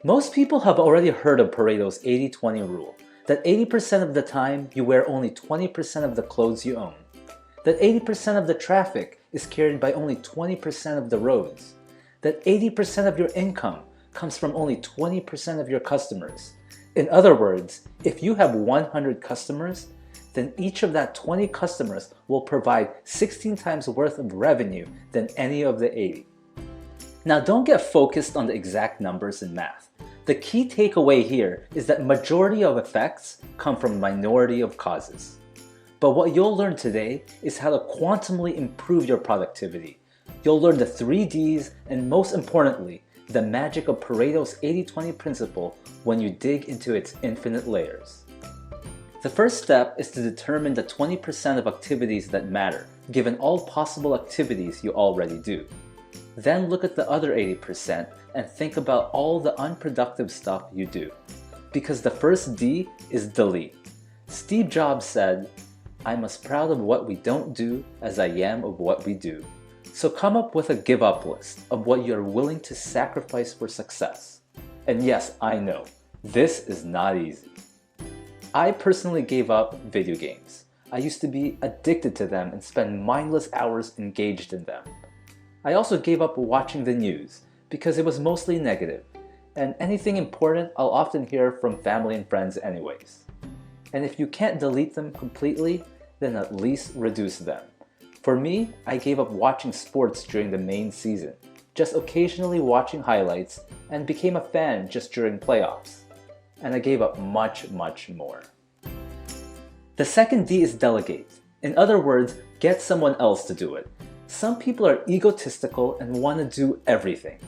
Most people have already heard of Pareto's 80-20 rule, that 80% of the time you wear only 20% of the clothes you own, that 80% of the traffic is carried by only 20% of the roads, that 80% of your income comes from only 20% of your customers. In other words, if you have 100 customers, then each of that 20 customers will provide 16 times worth of revenue than any of the 80. Now don't get focused on the exact numbers in math. The key takeaway here is that majority of effects come from minority of causes. But what you'll learn today is how to quantumly improve your productivity. You'll learn the 3 Ds and most importantly, the magic of Pareto's 80-20 principle when you dig into its infinite layers. The first step is to determine the 20% of activities that matter, given all possible activities you already do. Then look at the other 80% and think about all the unproductive stuff you do. Because the first D is delete. Steve Jobs said, "I'm as proud of what we don't do as I am of what we do." So come up with a give-up list of what you're willing to sacrifice for success. And yes, I know, this is not easy. I personally gave up video games. I used to be addicted to them and spend mindless hours engaged in them. I also gave up watching the news because it was mostly negative, and anything important I'll often hear from family and friends anyways. And if you can't delete them completely, then at least reduce them. For me, I gave up watching sports during the main season, just occasionally watching highlights, and became a fan just during playoffs. And I gave up much, much more. The second D is delegate. In other words, get someone else to do it. Some people are egotistical and want to do everything.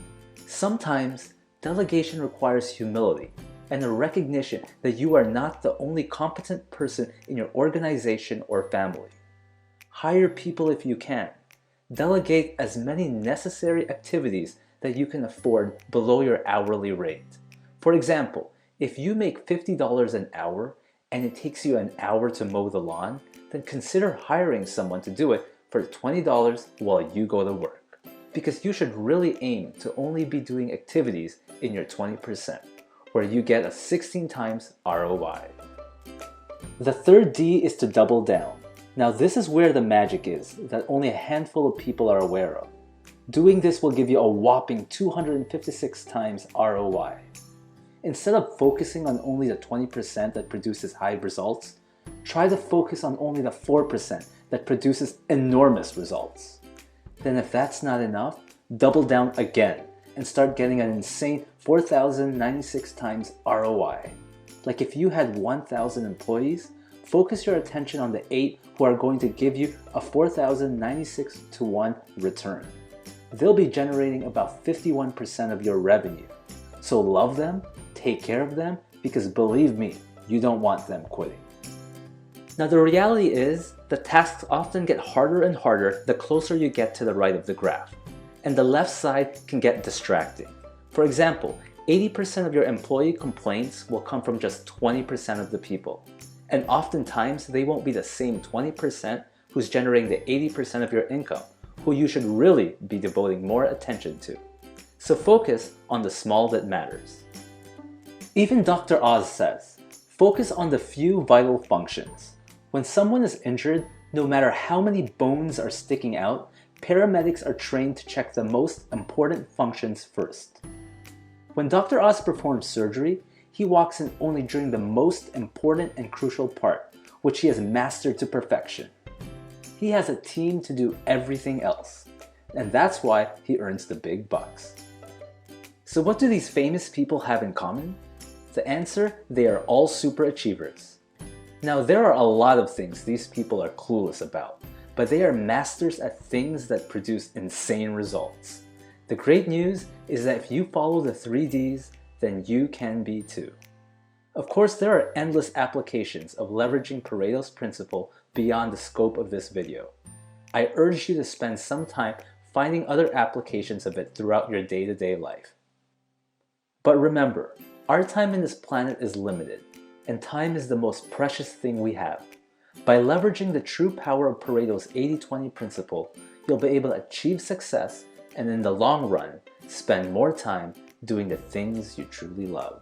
Sometimes, delegation requires humility and a recognition that you are not the only competent person in your organization or family. Hire people if you can. Delegate as many necessary activities that you can afford below your hourly rate. For example, if you make $50 an hour and it takes you an hour to mow the lawn, then consider hiring someone to do it for $20 while you go to work. Because you should really aim to only be doing activities in your 20%, where you get a 16 times ROI. The third D is to double down. Now this is where the magic is, that only a handful of people are aware of. Doing this will give you a whopping 256 times ROI. Instead of focusing on only the 20% that produces high results, try to focus on only the 4% that produces enormous results. Then if that's not enough, double down again and start getting an insane 4,096 times ROI. Like if you had 1,000 employees, focus your attention on the 8 who are going to give you a 4,096 to 1 return. They'll be generating about 51% of your revenue. So love them, take care of them, because believe me, you don't want them quitting. Now the reality is, the tasks often get harder and harder the closer you get to the right of the graph. And the left side can get distracting. For example, 80% of your employee complaints will come from just 20% of the people. And oftentimes, they won't be the same 20% who's generating the 80% of your income, who you should really be devoting more attention to. So focus on the small that matters. Even Dr. Oz says, focus on the few vital functions. When someone is injured, no matter how many bones are sticking out, paramedics are trained to check the most important functions first. When Dr. Oz performs surgery, he walks in only during the most important and crucial part, which he has mastered to perfection. He has a team to do everything else, and that's why he earns the big bucks. So what do these famous people have in common? The answer, they are all super achievers. Now there are a lot of things these people are clueless about, but they are masters at things that produce insane results. The great news is that if you follow the 3 Ds, then you can be too. Of course, there are endless applications of leveraging Pareto's principle beyond the scope of this video. I urge you to spend some time finding other applications of it throughout your day-to-day life. But remember, our time in this planet is limited, and time is the most precious thing we have. By leveraging the true power of Pareto's 80-20 principle, you'll be able to achieve success and in the long run, spend more time doing the things you truly love.